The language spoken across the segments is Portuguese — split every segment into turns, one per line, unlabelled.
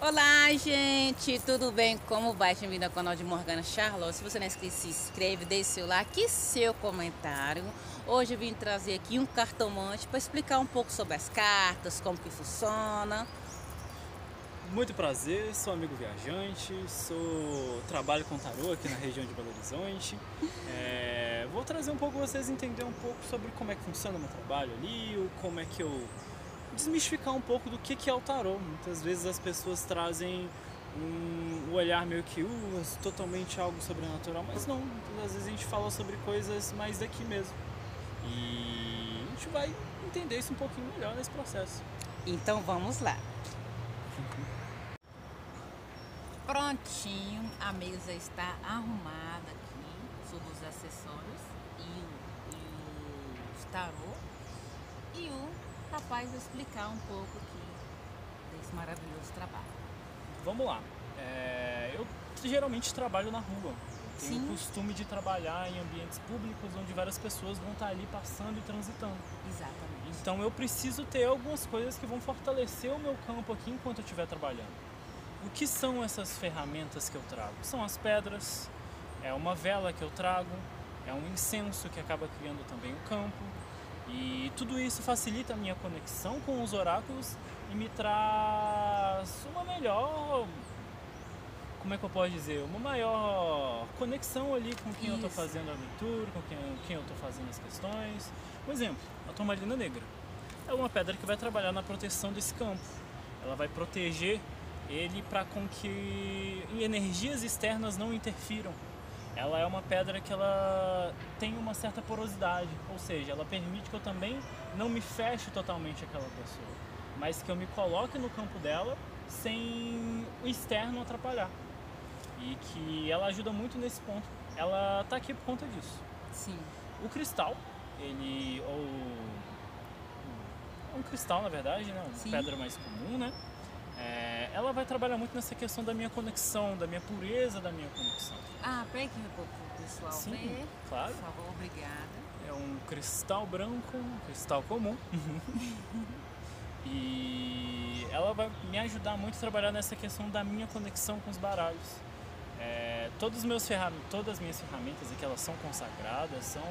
Olá, gente, tudo bem? Como vai? Bem-vindo ao canal de Morgana Charlotte. Se você não é inscrito, se inscreve, deixe seu like, seu comentário. Hoje eu vim trazer aqui um cartomante para explicar um pouco sobre as cartas, como que funciona.
Muito prazer, sou amigo viajante, trabalho com tarô aqui na região de Belo Horizonte. Vou trazer um pouco, vocês entenderem um pouco sobre como é que funciona o meu trabalho ali, como é que eu desmistificar um pouco do que é o tarô. Muitas vezes as pessoas trazem um olhar meio que totalmente algo sobrenatural, mas não, às vezes a gente fala sobre coisas mais daqui mesmo. E a gente vai entender isso um pouquinho melhor nesse processo.
Então vamos lá. Prontinho, a mesa está arrumada aqui sobre os acessórios e os tarô. E o rapaz vai explicar um pouco aqui desse maravilhoso trabalho.
Vamos lá. Eu geralmente trabalho na rua. Tenho o costume de trabalhar em ambientes públicos onde várias pessoas vão estar ali passando e transitando.
Exatamente.
Então eu preciso ter algumas coisas que vão fortalecer o meu campo aqui enquanto eu estiver trabalhando. O que são essas ferramentas que eu trago? São as pedras, é uma vela que eu trago, é um incenso que acaba criando também o campo. E tudo isso facilita a minha conexão com os oráculos e me traz uma melhor, como é que eu posso dizer, uma maior conexão ali com quem eu estou fazendo a leitura, com quem eu estou fazendo as questões. Por exemplo, a turmalina negra é uma pedra que vai trabalhar na proteção desse campo. Ela vai proteger ele para com que energias externas não interfiram. Ela é uma pedra que ela tem uma certa porosidade, ou seja, ela permite que eu também não me feche totalmente àquela pessoa, mas que eu me coloque no campo dela sem o externo atrapalhar. E que ela ajuda muito nesse ponto. Ela está aqui por conta disso.
Sim.
O cristal, é um cristal na verdade, né? Uma pedra mais comum, né? Ela vai trabalhar muito nessa questão da minha conexão, da minha pureza, da minha conexão.
Pega aqui um pouco para o pessoal ver.
Claro.
Por favor, obrigada.
É um cristal branco, um cristal comum. E ela vai me ajudar muito a trabalhar nessa questão da minha conexão com os baralhos. Todas as minhas ferramentas aqui, elas são consagradas, são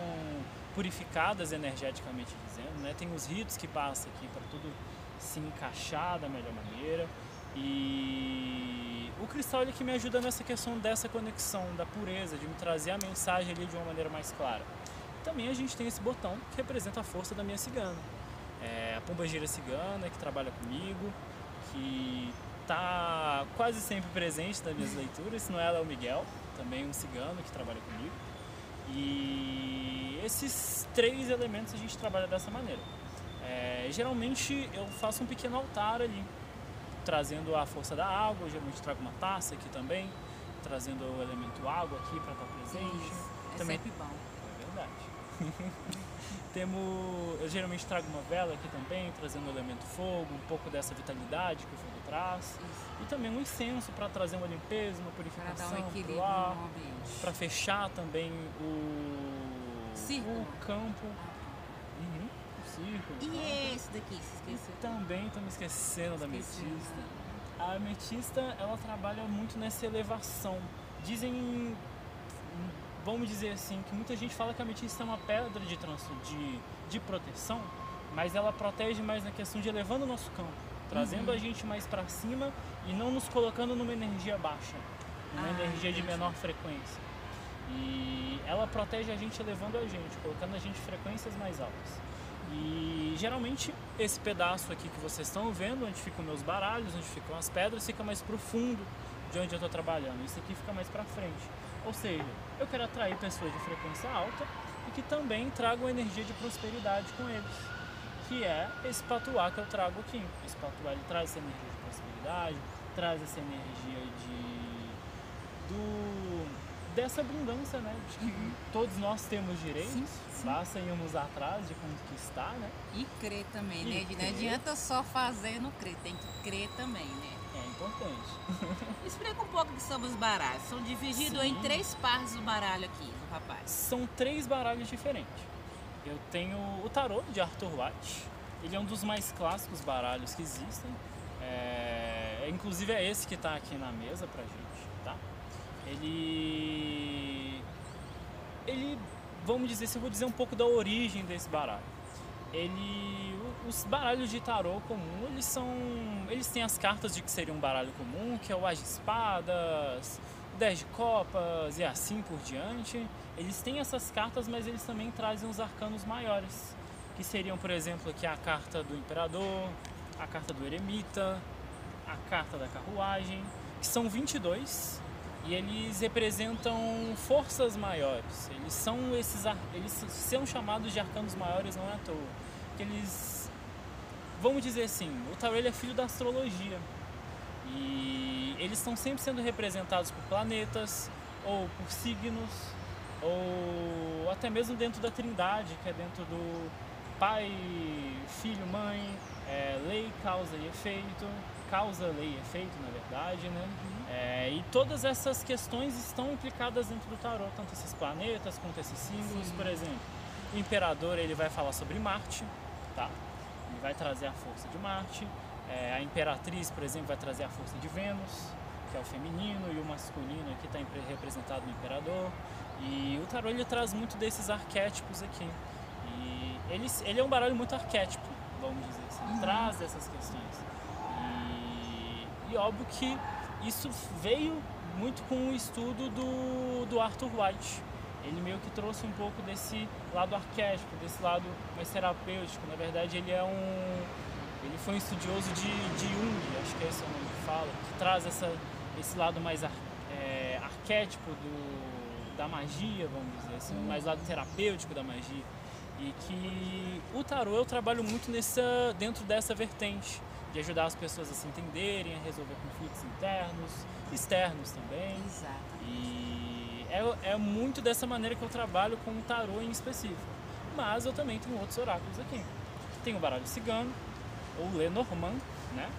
purificadas energeticamente dizendo, né? Tem os ritos que passam aqui para tudo se encaixar da melhor maneira. E o cristal ele que me ajuda nessa questão dessa conexão, da pureza, de me trazer a mensagem ali de uma maneira mais clara. Também a gente tem esse botão que representa a força da minha cigana. A pombagira cigana que trabalha comigo, que está quase sempre presente nas minhas leituras, se não ela é o Miguel, também um cigano que trabalha comigo. E esses três elementos a gente trabalha dessa maneira. Geralmente eu faço um pequeno altar ali, trazendo a força da água, geralmente trago uma taça aqui também, trazendo o elemento água aqui para estar presente.
Também sempre bom.
É verdade. Eu geralmente trago uma vela aqui também, trazendo o elemento fogo, um pouco dessa vitalidade que o fogo traz. E também um incenso para trazer uma limpeza, uma purificação,
para dar um equilíbrio no ambiente.
Para fechar também o campo. O círculo.
E esse daqui, se esqueceu?
Também estou me esquecendo da ametista. A ametista, ela trabalha muito nessa elevação. Vamos dizer assim, que muita gente fala que a ametista é uma pedra de proteção, mas ela protege mais na questão de elevando o nosso campo, trazendo a gente mais para cima e não nos colocando numa energia baixa, numa energia de menor frequência. E ela protege a gente elevando a gente, colocando a gente em frequências mais altas. E geralmente esse pedaço aqui que vocês estão vendo, onde ficam meus baralhos, onde ficam as pedras, fica mais profundo de onde eu estou trabalhando. Isso aqui fica mais para frente. Ou seja, eu quero atrair pessoas de frequência alta e que também tragam energia de prosperidade com eles, que é esse patuá que eu trago aqui. Esse patuá ele traz essa energia de prosperidade, traz essa energia dessa abundância, né? De que todos nós temos direitos, basta irmos atrás de conquistar, né?
E crer também, né? Não adianta só fazer e não crer, tem que crer também, né?
É importante.
Explica um pouco sobre os baralhos. São divididos em 3 partes do baralho aqui, do rapaz.
São 3 baralhos diferentes. Eu tenho o tarô de Arthur Waite. Ele é um dos mais clássicos baralhos que existem. inclusive é esse que está aqui na mesa pra gente, tá? Ele, vamos dizer, se eu vou dizer um pouco da origem desse baralho. Os baralhos de tarô comum, eles têm as cartas de que seria um baralho comum, que é o As de Espadas, o 10 de Copas e assim por diante. Eles têm essas cartas, mas eles também trazem os arcanos maiores, que seriam, por exemplo, aqui a carta do Imperador, a carta do Eremita, a carta da Carruagem, que são 22 e eles representam forças maiores. Eles são chamados de arcanos maiores não é à toa, porque eles, vamos dizer assim, o tarô ele é filho da astrologia e eles estão sempre sendo representados por planetas ou por signos ou até mesmo dentro da Trindade, que é dentro do Pai, Filho, Mãe, lei, causa e efeito, causa, lei e efeito, na verdade, né? E todas essas questões estão implicadas dentro do tarô, tanto esses planetas quanto esses símbolos. Por exemplo, o Imperador ele vai falar sobre Marte, tá? Ele vai trazer a força de Marte. A Imperatriz, por exemplo, vai trazer a força de Vênus, que é o feminino, e o masculino aqui está representado no Imperador. E o tarô ele traz muito desses arquétipos aqui. E ele é um baralho muito arquétipo, vamos dizer assim, ele traz essas questões. E óbvio que isso veio muito com o estudo do Arthur White. Ele meio que trouxe um pouco desse lado arquétipo, desse lado mais terapêutico. Na verdade, ele foi um estudioso de Jung, acho que esse é o nome que fala, que traz esse lado mais arquétipo da magia, vamos dizer assim, mais lado terapêutico da magia. E que o tarô eu trabalho muito dentro dessa vertente, de ajudar as pessoas a se entenderem, a resolver conflitos internos, externos também.
Exato.
E é muito dessa maneira que eu trabalho com o tarô em específico. Mas eu também tenho outros oráculos aqui. Tem o baralho cigano, ou Lenormand, né?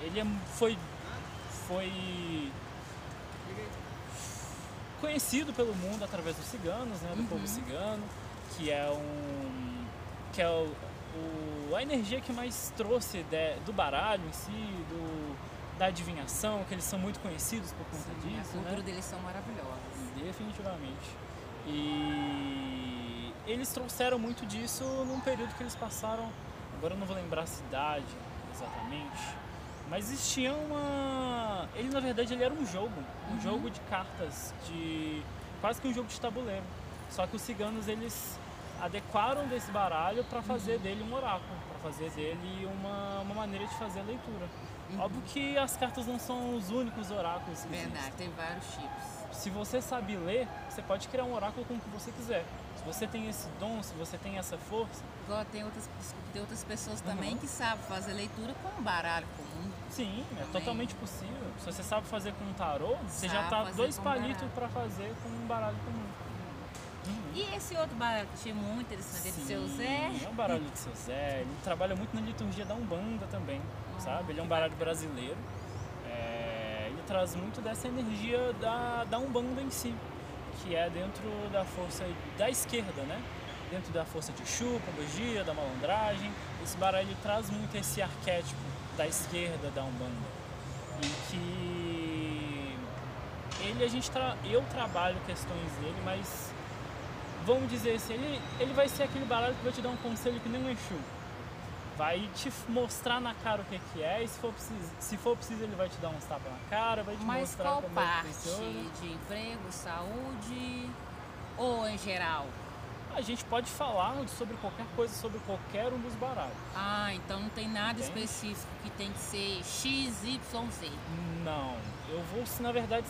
Ele foi conhecido pelo mundo através dos ciganos, né? Do povo cigano, que é a energia que mais trouxe do baralho em si, da adivinhação, que eles são muito conhecidos por conta disso.
A cultura
né?
deles são maravilhosas.
Definitivamente. E eles trouxeram muito disso num período que eles passaram, agora eu não vou lembrar a cidade exatamente, mas existia ele na verdade ele era um jogo de cartas, quase que um jogo de tabuleiro. Só que os ciganos eles adequaram desse baralho para fazer dele um oráculo, para fazer dele uma maneira de fazer a leitura. Óbvio que as cartas não são os únicos oráculos que
Verdade,
existem.
tem vários tipos.
Se você sabe ler, você pode criar um oráculo com o que você quiser. Se você tem esse dom, se você tem essa força...
Igual tem outras pessoas também que sabem fazer leitura com um baralho comum.
Sim, é
também.
totalmente possível. Se você sabe fazer com um tarô, você já tá
fazer
2
com
palitos
baralho.
para fazer com um baralho comum.
E esse outro baralho que achei muito interessante, do seu Zé?
É o baralho do seu Zé. Ele trabalha muito na liturgia da Umbanda também, sabe? Ele é um baralho brasileiro. Ele traz muito dessa energia da Umbanda em si, que é dentro da força da esquerda, né? Dentro da força de Exu, Pombogira, da malandragem. Esse baralho ele traz muito esse arquétipo da esquerda da Umbanda. E que eu trabalho questões dele, mas vamos dizer assim, ele vai ser aquele baralho que vai te dar um conselho que nem um Exu. Vai te mostrar na cara o que é, e se for preciso ele vai te dar uns tapas na cara, vai te mostrar como é que funciona.
Mas qual parte? De emprego, saúde ou em geral?
A gente pode falar sobre qualquer coisa, sobre qualquer um dos baralhos.
Ah, então não tem nada
Entende?
específico que tem que ser X, Y, Z.
Não, eu vou, na verdade,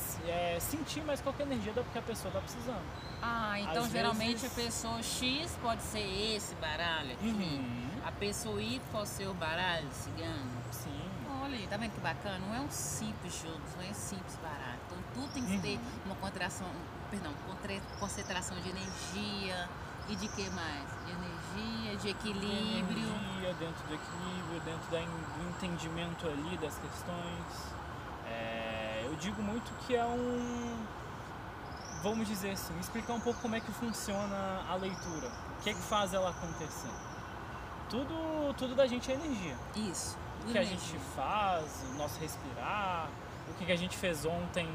sentir mais qualquer energia que a pessoa está precisando.
Ah, então
Às
geralmente
vezes-
a pessoa X pode ser esse baralho aqui.
Uhum.
A pessoa Y pode ser o baralho cigano.
Sim.
Olha aí, tá vendo que bacana? Não é um simples jogo, não é um simples baralho. Então tudo tem que ter uma concentração de energia e de que mais? De energia, de equilíbrio.
Energia dentro do equilíbrio, dentro do entendimento ali das questões. Eu digo muito que vamos dizer assim, explicar um pouco como é que funciona a leitura. O que é que faz ela acontecer? Tudo da gente é energia.
Isso.
o que a gente faz, o nosso respirar, o que a gente fez ontem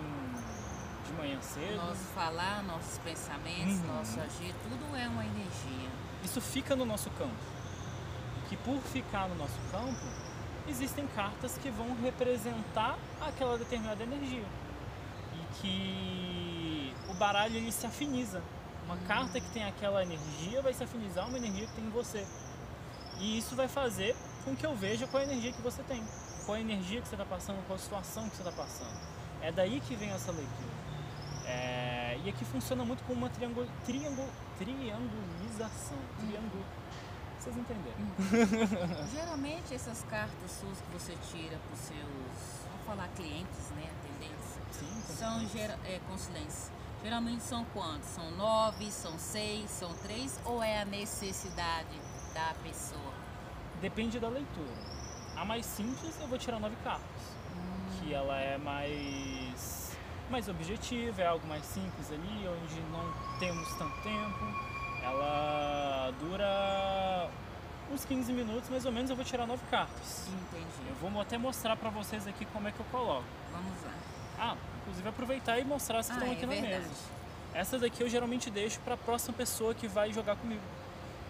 de manhã cedo.
Nosso falar, nossos pensamentos, nosso agir, tudo é uma energia.
Isso fica no nosso campo. E que por ficar no nosso campo, existem cartas que vão representar aquela determinada energia. E que o baralho ele se afiniza. Uma carta que tem aquela energia vai se afinizar a uma energia que tem em você. E isso vai fazer com que eu veja qual é a energia que você tem. Qual é a energia que você está passando, qual a situação que você está passando. É daí que vem essa leitura. E aqui funciona muito como uma triangulização. Vocês entenderam?
Geralmente essas cartas suas que você tira para os seus, vamos falar clientes, né, atendentes,
Sim,
são consulentes. Geralmente são quantos? São 9, são 6, são 3 ou é a necessidade da pessoa?
Depende da leitura. A mais simples eu vou tirar 9 cartas. Que ela é mais objetiva, é algo mais simples ali, onde não temos tanto tempo. Ela dura uns 15 minutos, mais ou menos, eu vou tirar 9 cartas.
Entendi.
Eu vou até mostrar pra vocês aqui como é que eu coloco.
Vamos lá.
Inclusive aproveitar e mostrar as que estão aqui na mesa. Essa daqui eu geralmente deixo para a próxima pessoa que vai jogar comigo.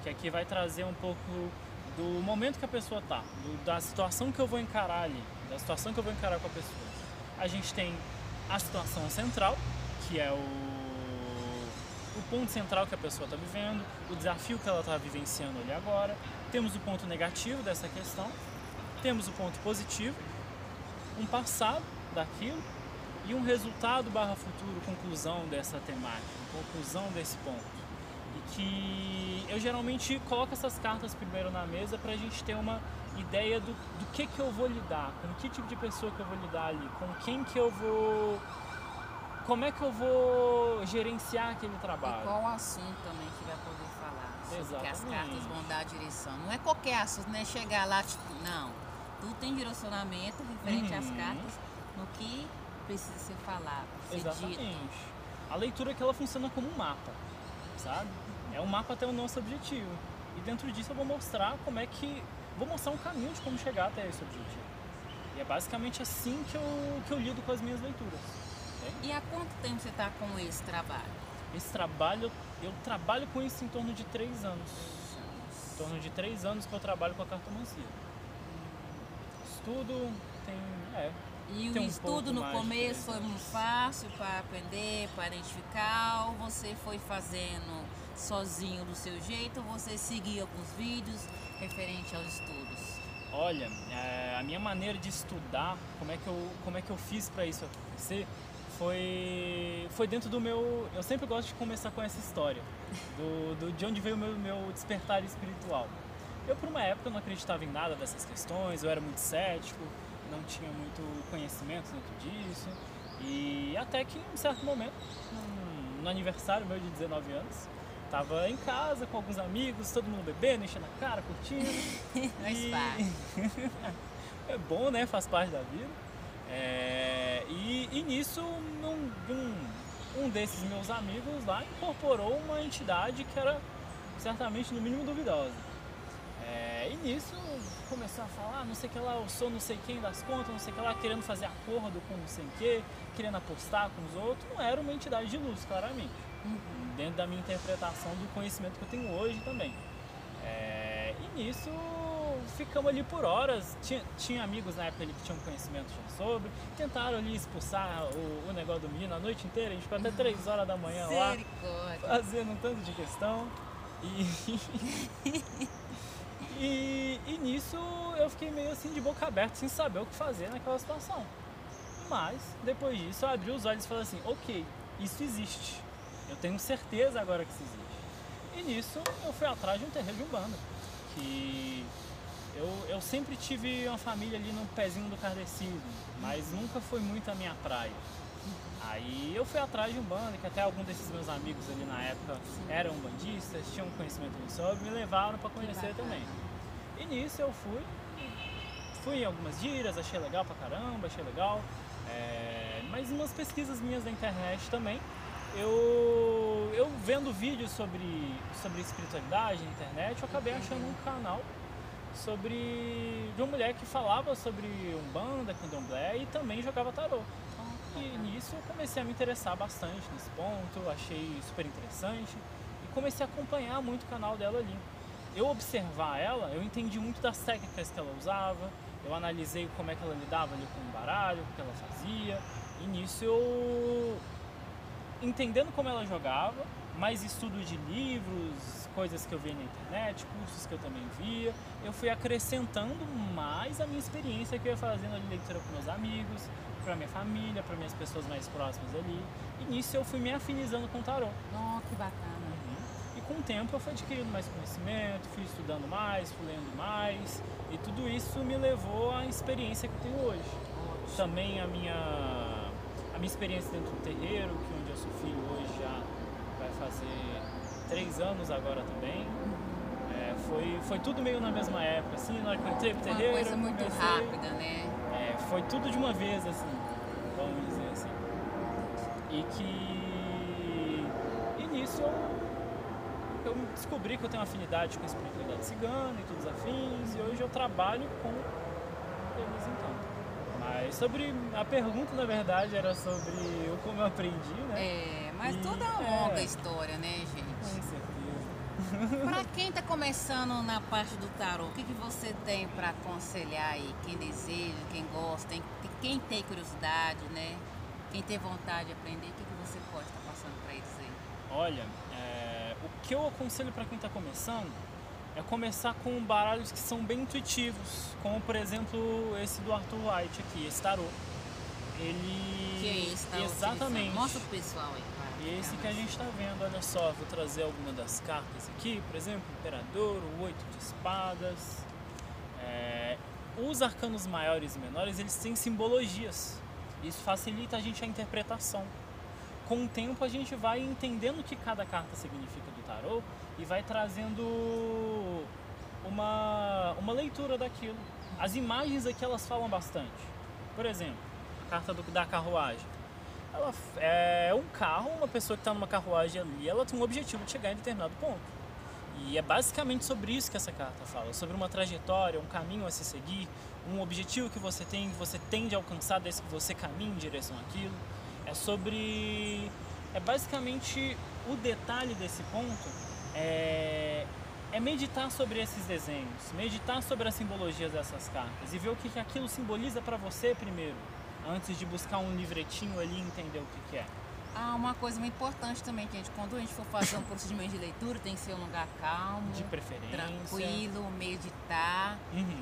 Que aqui vai trazer um pouco do momento que a pessoa tá, da situação que eu vou encarar ali, da situação que eu vou encarar com a pessoa. A gente tem a situação central, que é o ponto central que a pessoa está vivendo, o desafio que ela está vivenciando ali agora. Temos o ponto negativo dessa questão, temos o ponto positivo, um passado daquilo e um resultado /futuro, conclusão dessa temática, conclusão desse ponto. E que eu geralmente coloco essas cartas primeiro na mesa para a gente ter uma ideia do que eu vou lidar, com que tipo de pessoa que eu vou lidar ali, com quem que eu vou... Como é que eu vou gerenciar aquele trabalho.
E qual assunto também que vai poder falar.
Exatamente.
Que as cartas vão dar a direção. Não é qualquer assunto, não é chegar lá, não. Tudo tem direcionamento referente às cartas no que precisa ser falado, ser
Exatamente.
dito.
A leitura que ela funciona como um mapa, sabe? É um mapa até o nosso objetivo. E dentro disso eu vou mostrar vou mostrar um caminho de como chegar até esse objetivo. E é basicamente assim que eu lido com as minhas leituras.
E há quanto tempo você está com esse trabalho?
Esse trabalho, eu trabalho com isso em torno de 3 anos. Em torno de 3 anos que eu trabalho com a cartomancia. Estudo
E
tem
o
um
estudo
pouco
no
mais de
começo
3
foi
anos.
muito fácil para aprender, para identificar, ou você foi fazendo sozinho do seu jeito, ou você seguia alguns vídeos referente aos estudos?
Olha, a minha maneira de estudar, como é que eu fiz para isso acontecer, foi dentro do meu... Eu sempre gosto de começar com essa história, de onde veio o meu despertar espiritual. Eu, por uma época, não acreditava em nada dessas questões, eu era muito cético, não tinha muito conhecimento dentro disso, e até que, em um certo momento, no aniversário meu de 19 anos, tava em casa com alguns amigos, todo mundo bebendo, enchendo a cara, curtindo. É bom, né? Faz parte da vida. E nisso, um desses meus amigos lá incorporou uma entidade que era certamente no mínimo duvidosa. E nisso começou a falar, não sei o que lá, eu sou não sei quem das contas, não sei o que lá, querendo fazer acordo com não sei o que, querendo apostar com os outros. Não era uma entidade de luz, claramente. Dentro da minha interpretação do conhecimento que eu tenho hoje também. E nisso ficamos ali por horas, tinha amigos na época ali que tinham conhecimento já sobre, tentaram ali expulsar o negócio do menino a noite inteira, a gente ficou até 3 horas da manhã lá, fazendo um tanto de questão. E nisso eu fiquei meio assim de boca aberta, sem saber o que fazer naquela situação. Mas, depois disso, eu abri os olhos e falei assim, ok, isso existe. Eu tenho certeza agora que isso existe. E nisso eu fui atrás de um terreiro de Umbanda. Que eu sempre tive uma família ali no pezinho do kardecismo, mas nunca foi muito a minha praia. Aí eu fui atrás de Umbanda, que até alguns desses meus amigos ali na época eram umbandistas, tinham conhecimento sobre, me levaram para conhecer também. E nisso eu fui em algumas giras, achei legal pra caramba, achei legal. Mas em umas pesquisas minhas na internet também, eu vendo vídeos sobre espiritualidade na internet, eu acabei achando um canal de uma mulher que falava sobre Umbanda, Candomblé e também jogava tarô. E nisso eu comecei a me interessar bastante nesse ponto, achei super interessante e comecei a acompanhar muito o canal dela ali. Eu observar ela, eu entendi muito das técnicas que ela usava, eu analisei como é que ela lidava ali com o baralho, o que ela fazia, e nisso eu, entendendo como ela jogava, mais estudo de livros, coisas que eu via na internet, cursos que eu também via, eu fui acrescentando mais a minha experiência que eu ia fazendo ali, leitura com meus amigos, para minha família, para minhas pessoas mais próximas ali. E nisso eu fui me afinizando com o tarô.
Oh, que bacana.
E com o tempo eu fui adquirindo mais conhecimento, fui estudando mais, fui lendo mais. E tudo isso me levou à experiência que eu tenho hoje. Também a minha experiência dentro do terreiro, que onde eu sou filho hoje já vai fazer 3 anos agora também. Foi tudo meio na mesma época, assim, na hora que eu entrei pro terreiro.
Uma coisa muito rápida, né?
Foi tudo de uma vez, assim, vamos dizer assim. E nisso eu descobri que eu tenho uma afinidade com a espiritualidade cigana e todos os afins, e hoje eu trabalho com eles então. Mas sobre a pergunta, na verdade, era sobre como eu aprendi, né?
Mas toda é uma longa história, né, gente?
Com certeza.
Para quem está começando na parte do tarô, o que você tem para aconselhar aí? Quem deseja, quem gosta, quem tem curiosidade, né? Quem tem vontade de aprender, o que você pode estar passando para eles aí?
Olha, o que eu aconselho para quem está começando é começar com baralhos que são bem intuitivos, como por exemplo esse do Arthur White aqui, esse tarô. Ele...
Que é esse, tá?
Exatamente.
Mostra pro pessoal aí.
Esse que a gente está vendo, olha só, vou trazer alguma das cartas aqui, por exemplo, o Imperador, o 8 de espadas. Os arcanos maiores e menores, eles têm simbologias. Isso facilita a gente a interpretação. Com o tempo a gente vai entendendo o que cada carta significa do tarô e vai trazendo uma leitura daquilo. As imagens aqui elas falam bastante. Por exemplo, a carta da carruagem. Ela é um carro, uma pessoa que está numa carruagem ali, ela tem um objetivo de chegar em determinado ponto. E é basicamente sobre isso que essa carta fala, sobre uma trajetória, um caminho a se seguir, um objetivo que você tende a alcançar desde que você caminhe em direção àquilo. É basicamente o detalhe desse ponto é meditar sobre esses desenhos, meditar sobre as simbologias dessas cartas e ver o que aquilo simboliza para você primeiro, antes de buscar um livretinho ali e entender o que é.
Uma coisa muito importante também, gente, quando a gente for fazer um procedimento de leitura, tem que ser um lugar calmo,
de preferência,
tranquilo, meditar,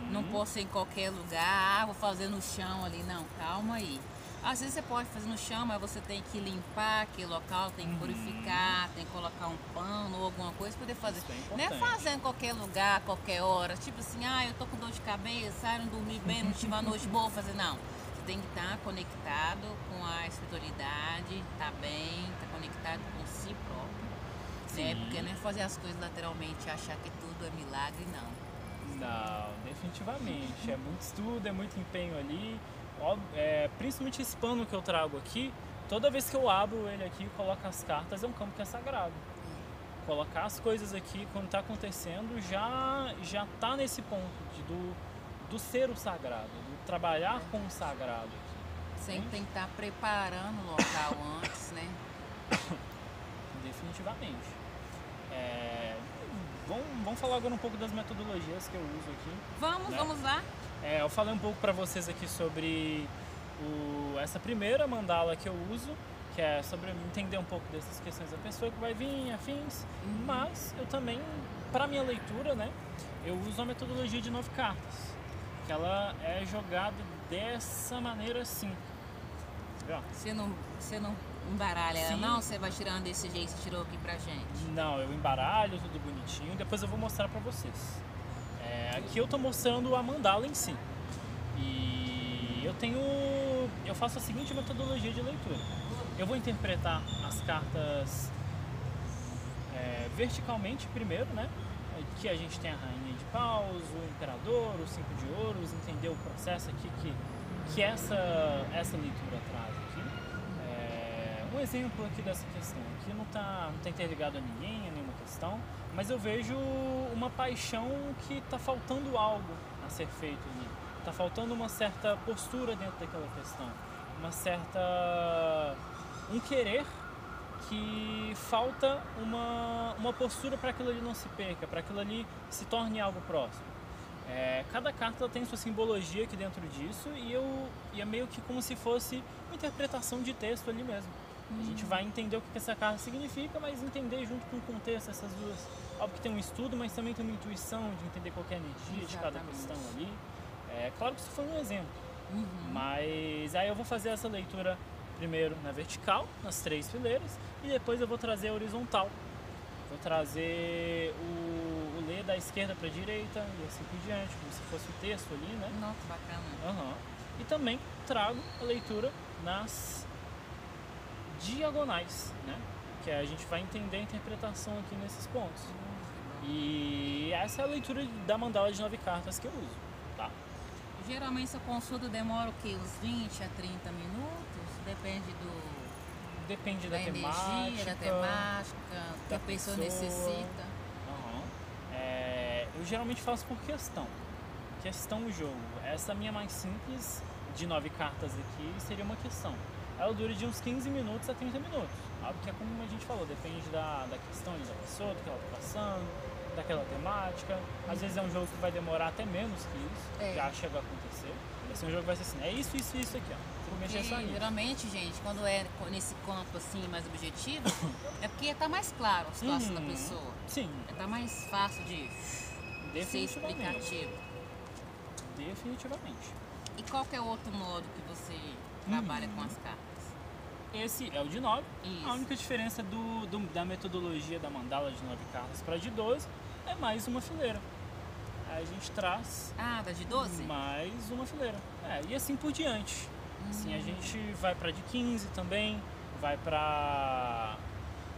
não pode ser em qualquer lugar, vou fazer no chão ali, não, calma aí. Às vezes você pode fazer no chão, mas você tem que limpar aquele local, tem que purificar, tem que colocar um pano ou alguma coisa para poder fazer. Não é fazer em qualquer lugar, qualquer hora, tipo assim, eu tô com dor de cabeça, não dormi bem, não tive uma noite boa, fazer não. Tem que estar conectado com a espiritualidade, tá bem, tá conectado com si próprio, né? Porque não é fazer as coisas lateralmente e achar que tudo é milagre, não.
Não, definitivamente. É muito estudo, é muito empenho ali. Principalmente esse pano que eu trago aqui, toda vez que eu abro ele aqui e coloco as cartas, é um campo que é sagrado. Colocar as coisas aqui, quando está acontecendo, já tá nesse ponto do ser o sagrado, do trabalhar com o sagrado aqui.
Sempre tem que estar preparando o local antes, né?
Definitivamente. Vamos falar agora um pouco das metodologias que eu uso aqui.
Vamos lá.
Eu falei um pouco para vocês aqui sobre essa primeira mandala que eu uso, que é sobre entender um pouco dessas questões da pessoa que vai vir, afins, mas eu também, para minha leitura, né, eu uso a metodologia de 9 cartas. Que ela é jogada dessa maneira assim.
Você não embaralha ela, não? Você vai tirando desse jeito que você tirou aqui pra gente?
Não, eu embaralho tudo bonitinho, depois eu vou mostrar pra vocês. Aqui eu tô mostrando a mandala em si. E eu faço a seguinte metodologia de leitura. Eu vou interpretar as cartas verticalmente primeiro, né? Aqui a gente tem a Rainha de Paus, o Imperador, o 5 de Ouros, entender o processo aqui que essa leitura traz aqui. Um exemplo aqui dessa questão, aqui não tá interligado a ninguém, a nenhuma questão, mas eu vejo uma paixão que está faltando algo a ser feito ali. Está faltando uma certa postura dentro daquela questão, um querer que falta uma postura para aquilo ali não se perca, para aquilo ali se torne algo próximo. Cada carta tem sua simbologia aqui dentro disso e é meio que como se fosse uma interpretação de texto ali mesmo. A gente vai entender o que essa carta significa, mas entender junto com o contexto essas duas. Óbvio que tem um estudo, mas também tem uma intuição de entender qual é a energia de cada questão ali. Claro que isso foi um exemplo, mas aí eu vou fazer essa leitura primeiro na vertical, nas 3 fileiras, e depois eu vou trazer a horizontal. Vou trazer o ler da esquerda para a direita e assim por diante, como se fosse o texto ali, né?
Nossa, bacana.
E também trago a leitura nas diagonais, né? Que a gente vai entender a interpretação aqui nesses pontos. E essa é a leitura da mandala de 9 cartas que eu uso, tá?
Geralmente essa consulta demora o quê? Uns 20 a 30 minutos? Depende
da
energia, da temática, que a pessoa necessita.
Eu geralmente faço por questão o jogo. Essa minha mais simples, de 9 cartas aqui, seria uma questão. Ela dura de uns 15 minutos a 30 minutos. Óbvio que é como a gente falou, depende da questão da pessoa, do que ela está passando, daquela temática. Às vezes é um jogo que vai demorar até menos que isso, já chega a acontecer. Vai ser um jogo que vai ser assim, é isso aqui, ó. Mexer só nisso.
Geralmente, gente, quando é nesse campo assim mais objetivo, é porque tá mais claro a situação da pessoa.
Sim.
Tá mais fácil de ser explicativo.
Definitivamente.
E qual que é o outro modo que você trabalha com as cartas?
Esse é o de 9.
Isso.
A única diferença da metodologia da mandala de 9 cartas para de 12 é mais uma fileira. Aí a gente traz
da de 12?
mais uma fileira. E assim por diante. Assim, a gente vai para de 15 também, vai para...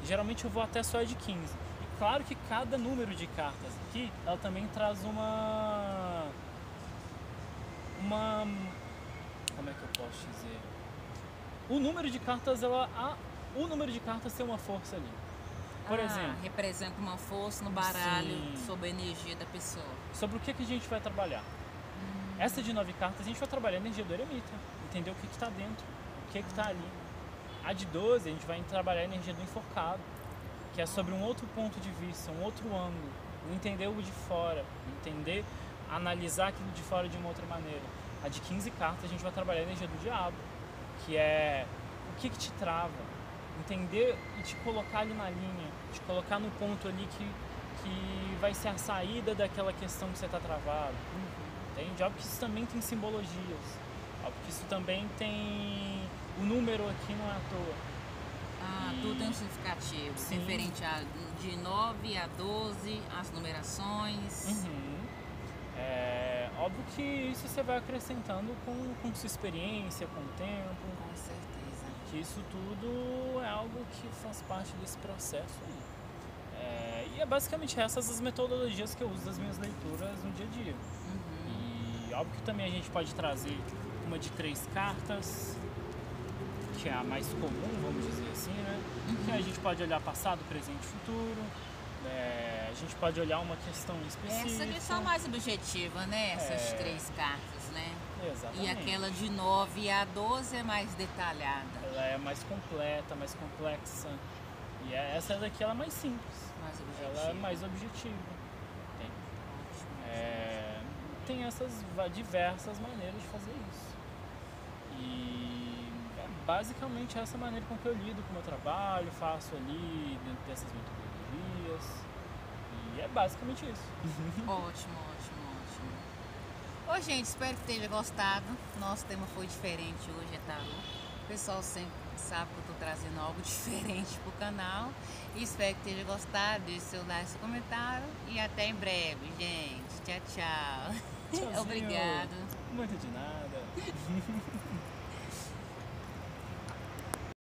Geralmente eu vou até só de 15. E claro que cada número de cartas aqui, ela também traz uma... Como é que eu posso dizer? O número de cartas, tem uma força ali. Por exemplo...
representa uma força no baralho sobre a energia da pessoa.
Sobre o que a gente vai trabalhar. Essa de 9 cartas, a gente vai trabalhar a energia do eremita, entender o que está dentro, o que está ali. A de 12, a gente vai trabalhar a energia do enforcado, que é sobre um outro ponto de vista, um outro ângulo, entender o de fora, analisar aquilo de fora de uma outra maneira. A de 15 cartas, a gente vai trabalhar a energia do diabo, que é o que te trava, entender e te colocar ali na linha, te colocar no ponto ali que vai ser a saída daquela questão que você está travado. Entende? Óbvio que isso também tem simbologias. Óbvio que isso também tem... O número aqui não é à toa.
Tudo tem um significativo.
Sim.
Referente de 9 a 12, as numerações.
Óbvio que isso você vai acrescentando com sua experiência, com o tempo.
Com certeza.
Que isso tudo é algo que faz parte desse processo aí. E é basicamente essas as metodologias que eu uso das minhas leituras no dia a dia. E óbvio que também a gente pode trazer uma de 3 cartas, que é a mais comum, vamos dizer assim, né? Que a gente pode olhar passado, presente e futuro. A gente pode olhar uma questão específica.
Essa lição mais objetiva, né? Essas 3 cartas, né?
Exatamente.
E aquela de 9 a 12 é mais detalhada.
Ela é mais completa, mais complexa. E essa daqui ela é mais simples.
Mais objetiva.
Ela é mais objetiva. Tem essas diversas maneiras de fazer isso. E é basicamente essa maneira com que eu lido com o meu trabalho, faço ali dentro dessas metodologias. E é basicamente isso.
Ótimo. Ô, gente, espero que tenha gostado. Nosso tema foi diferente hoje, é tarô. O pessoal sempre sabe que eu estou trazendo algo diferente pro canal. E espero que tenha gostado. Deixe seu like, seu comentário. E até em breve, gente. Tchau.
Tchauzinho.
Obrigado.
Muito de nada.